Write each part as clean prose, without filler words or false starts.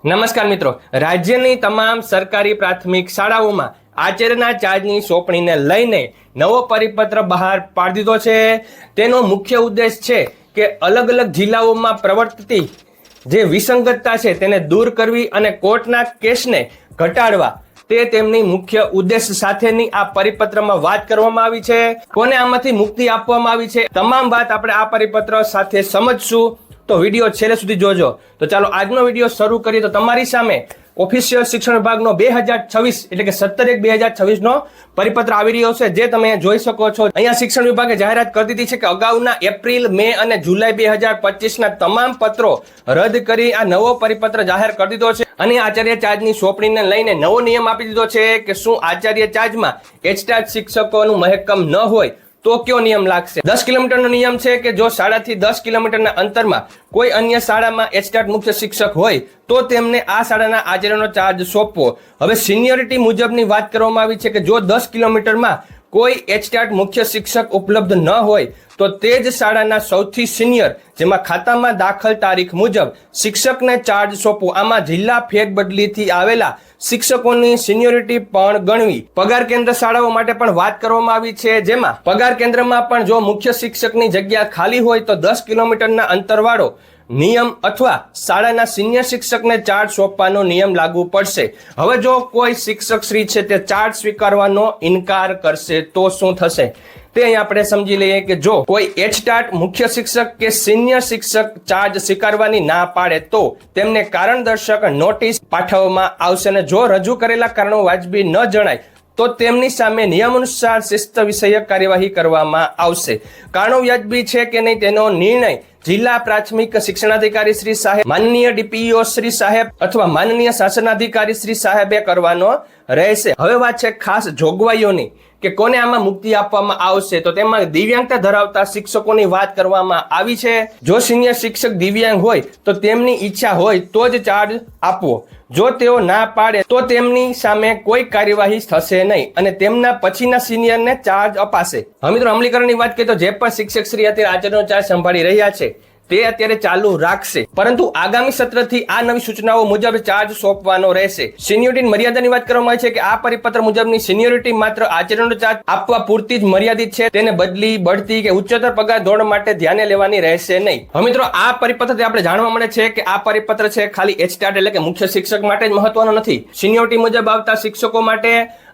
નમસ્કાર મિત્રો, રાજ્યની તમામ સરકારી પ્રાથમિક શાળાઓમાં આચાર્યના ચાર્જની સોંપણીને લઈને નવો પરિપત્ર બહાર પાડી દીધો છે। તેનો મુખ્ય ઉદ્દેશ છે કે અલગ અલગ જિલ્લાઓમાં પ્રવર્તતી જે વિસંગતતા છે તેને દૂર કરવી અને કોર્ટના કેસને ઘટાડવા તે તેમની મુખ્ય ઉદ્દેશ સાથેની આ પરિપત્રમાં વાત કરવામાં આવી છે। કોને આમાંથી મુક્તિ આપવામાં આવી છે, તમામ વાત આપણે આ પરિપત્ર સાથે સમજશું, તો વિડીયો છેલ્લે સુધી જોજો। તો ચાલો આજનો વિડીયો શરૂ કરીએ। તો તમારી સામે ઓફિશિયલ શિક્ષણ વિભાગનો 2026 એટલે કે 17/1/2026 નો પરિપત્ર આવી રહ્યો છે, જે તમે જોઈ શકો છો। અહીંયા શિક્ષણ વિભાગે જાહેરાત કરી દીધી છે કે અગાઉના એપ્રિલ, મે અને જુલાઈ 2025 ના તમામ પત્રો રદ કરી આ નવો પરિપત્ર જાહેર કરી દીધો છે અને આચાર્ય ચાર્જની સોંપણીને લઈને નવો નિયમ આપી દીધો છે કે શું આચાર્ય ચાર્જમાં એચટાટ શિક્ષકોનું મહેકમ ન હોય તો કયો નિયમ લાગશે। 10 કિલોમીટરનો નિયમ છે કે જો શાળાથી 10 કિલોમીટરના અંતરમાં કોઈ અન્ય શાળામાં એચટાટ મુખ્ય શિક્ષક હોય તો તેમને આ શાળાના આચાર્યનો ચાર્જ સોંપવો। હવે સિનિયોરિટી મુજબની વાત કરવામાં આવી છે કે જો 10 કિલોમીટરમાં કોઈ એચટાટ મુખ્ય શિક્ષક ઉપલબ્ધ ન હોય તો તે જ શાળાના સૌથી સિનિયર જેમાં ખાતામાં દાખલ તારીખ મુજબ શિક્ષકને ચાર્જ સોંપવો। આમાં જિલ્લા ફેરબદલીથી આવેલા શિક્ષકોની સિનિયોરિટી પણ ગણવી। પગાર કેન્દ્ર શાળાઓ માટે પણ વાત કરવામાં આવી છે, જેમાં પગાર કેન્દ્રમાં પણ જો મુખ્ય શિક્ષકની જગ્યા ખાલી હોય તો 10 કિલોમીટરના અંતરવાળો નિયમ અથવા શાળાના સિનિયર શિક્ષકને ચાર્જ સોંપવાનો નિયમ લાગુ પડશે। હવે જો કોઈ શિક્ષક શ્રી છે તે ચાર્જ સ્વીકારવાનો ઇનકાર કરશે તો શું થશે તે અહીં આપણે સમજી લઈએ કે જો કોઈ એચટાટ મુખ્ય શિક્ષક કે સિનિયર શિક્ષક ચાર્જ સ્વીકારવાની ના પાડે તો તેમને કારણદર્શક નોટિસ પાઠવવામાં આવશે અને જો રજૂ કરેલા કારણો વાજબી ન જણાય તો તેમની સામે નિયમાનુસાર શિસ્ત વિષયક કાર્યવાહી કરવામાં આવશે। કારણો વ્યાજબી છે કે નહીં તેનો નિર્ણય જિલ્લા પ્રાથમિક શિક્ષણાધિકારી શ્રી સાહેબ, માનનીય ડીપીઓ શ્રી સાહેબ અથવા માનનીય શાસનાધિકારી શ્રી સાહેબે કરવાનો રહેશે। હવે વાત છે ખાસ જોગવાઈઓની કે કોને આમાં મુક્તિ આપવામાં આવશે, તો તેમાં દિવ્યાંગતા ધરાવતા શિક્ષકોની વાત કરવામાં આવી છે। જો સિનિયર શિક્ષક દિવ્યાંગ હોય તો તેમની ઈચ્છા હોય તો જ ચાર્જ આપવો, જો તેઓ ના પાડે તો તેમની સામે કોઈ કાર્યવાહી થશે નહીં અને તેમના પછીના સિનિયરને ચાર્જ અપાશે। હવે મિત્રો અમલીકરણની વાત કરીએ તો જે પણ શિક્ષક શ્રી અત્યારે આચાર્યનો ચાર્જ સંભાળી રહ્યા છે તે અત્યારે ચાલુ રાખશે, પરંતુ આગામી સત્રથી આ નવી સૂચનાઓ મુજબ ચાર્જ સોંપવાનો રહેશે। સિનિયોરિટી મર્યાદાની વાત કરવામાં આવી છે કે આ પરિપત્ર મુજબની સિનિયોરિટી માત્ર આચાર્યનો ચાર્જ આપવા પૂરતી જ મર્યાદિત છે, તેને બદલી, બઢતી કે ઉચ્ચતર પગાર ધોરણ માટે ધ્યાને લેવાની રહેશે નહીં। હવે મિત્રો આ પરિપત્રથી આપણે જાણવા મળે છે કે આ પરિપત્ર છે ખાલી એચટાટ એટલે કે મુખ્ય શિક્ષક માટે જ મહત્વનો નથી, સિનિયોરિટી મુજબ આવતા શિક્ષકો માટે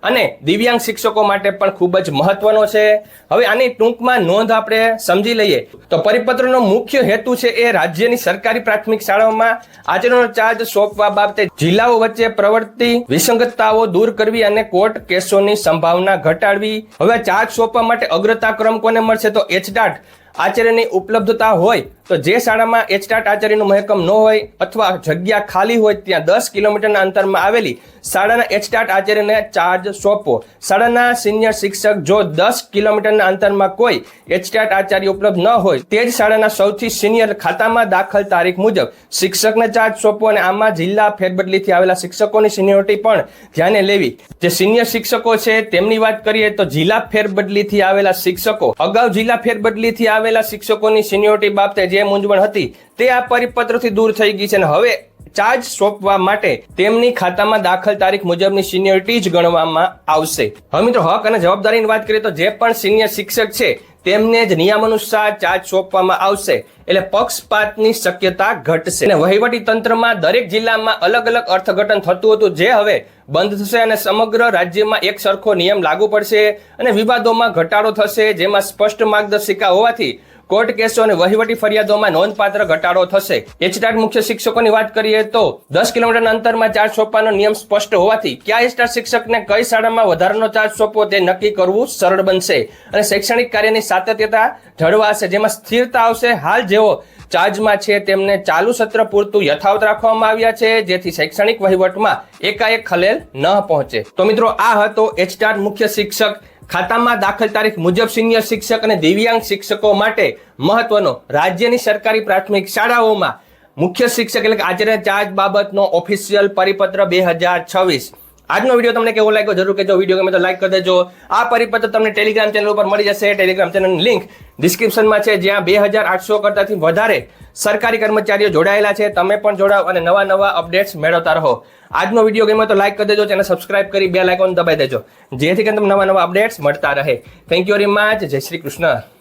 અને દિવ્યાંગ શિક્ષકો માટે પણ ખૂબ જ મહત્વનો છે। હવે આની ટૂંકમાં નોંધ આપણે સમજી લઈએ તો પરિપત્રનો મુખ્ય હેતુ છે એ રાજ્યની સરકારી પ્રાથમિક શાળાઓમાં આચાર્યનો ચાર્જ સોંપવા બાબતે જિલ્લાઓ વચ્ચે પ્રવર્તતી વિસંગતતાઓ દૂર કરવી અને કોર્ટ કેસોની સંભાવના ઘટાડવી। હવે ચાર્જ સોંપવા માટે અગ્રતા ક્રમ કોને મળશે, તો એચટાટ આચાર્યની ઉપલબ્ધતા હોય તો જે શાળામાં એચટાટ આચાર્યનું મહેકમ ન હોય અથવા જગ્યા ખાલી હોય ત્યાં 10 કિલોમીટરના અંતરમાં આવેલી શાળાના એચટાટ આચાર્યને ચાર્જ સોંપવો। શાળાના સિનિયર શિક્ષક જો 10 કિલોમીટરના અંતરમાં કોઈ એચટાટ આચાર્ય ઉપલબ્ધ ન હોય તે જ શાળાના સૌથી સિનિયર ખાતામાં દાખલ તારીખ મુજબ શિક્ષકને ચાર્જ સોંપવો અને આમાં જિલ્લા ફેરબદલીથી આવેલા શિક્ષકોની સિનિયોરિટી પણ ધ્યાને લેવી। જે સિનિયર શિક્ષકો છે તેમની વાત કરીએ તો જિલ્લા ફેરબદલીથી આવેલા શિક્ષકો, અગાઉ જિલ્લા ફેરબદલીથી આવેલા શિક્ષકોની સિનિયોરિટી બાબતે જે મૂંઝવણ હતી તે આ પરિપત્રથી દૂર થઈ ગઈ છે અને હવે ચાર્જ સોંપવા માટે તેમની ખાતામાં દાખલ તારીખ મુજબની સિનિયોરિટી જ ગણવામાં આવશે। હવે મિત્રો હક અને જવાબદારીની વાત કરીએ તો જે પણ સિનિયર શિક્ષક છે તેમને જ નિયમાનુસાર ચાર્જ સોંપવામાં આવશે, એટલે પક્ષપાતની શક્યતા ઘટશે અને વહીવટી તંત્રમાં દરેક જિલ્લામાં અલગ અલગ અર્થઘટન થતું હતું જે હવે બંધ થશે અને સમગ્ર રાજ્યમાં એક સરખો નિયમ લાગુ પડશે અને વિવાદોમાં ઘટાડો થશે, જેમાં સ્પષ્ટ માર્ગદર્શિકા હોવાથી કોર્ટ કેસો અને વહીવટી ફરિયાદોમાં નોંધપાત્ર ઘટાડો થશે। એચટાટ મુખ્ય શિક્ષકોની વાત કરીએ તો 10 કિલોમીટરના અંતરમાં ચાર્જ સોંપવાનો નિયમ સ્પષ્ટ હોવાથી કયા એચટાટ શિક્ષકને કઈ શાળામાં વધારાનો ચાર્જ સોંપવો તે નક્કી કરવું સરળ બનશે અને શૈક્ષણિક કાર્યની સાતત્યતા જળવાશે, જેમાં સ્થિરતા આવશે। હાલ જેઓ ચાર્જમાં છે તેમને ચાલુ સત્ર પૂરતું યથાવત રાખવામાં આવ્યા છે, જેથી શૈક્ષણિક વહીવટમાં એકાએક ખલેલ ન પહોંચે। તો મિત્રો આ હતો એચટાટ મુખ્ય શિક્ષક ખાતામાં દાખલ તારીખ મુજબ સિનિયર શિક્ષક અને દિવ્યાંગ શિક્ષકો માટે મહત્વનો રાજ્યની સરકારી પ્રાથમિક શાળાઓમાં મુખ્ય શિક્ષક એટલે કે આચાર્ય ચાર્જ બાબતનો ઓફિશિયલ પરિપત્ર 2026। આજનો વિડીયો તમને કેવો લાગ્યો જરૂર કહેજો. વિડીયો ગમે તો લાઈક કરી દેજો. આ પરિપત્ર તમને ટેલિગ્રામ ચેનલ ઉપર મળી જશે. ટેલિગ્રામ ચેનલની લિંક ડિસ્ક્રિપ્શનમાં છે, જ્યાં 2800 કરતાથી વધારે સરકારી કર્મચારીઓ જોડાયેલા છે. તમે પણ જોડાઓ અને નવા અપડેટ્સ મેળવતા રહો. આજનો વિડીયો ગમે તો લાઈક કરી દેજો, ચેનલ સબસ્ક્રાઇબ કરી બેલ આઇકોન દબાવી દેજો, જેથી કરીને તમને નવા અપડેટ્સ મળતા રહે. Thank you very much. જય શ્રી કૃષ્ણ.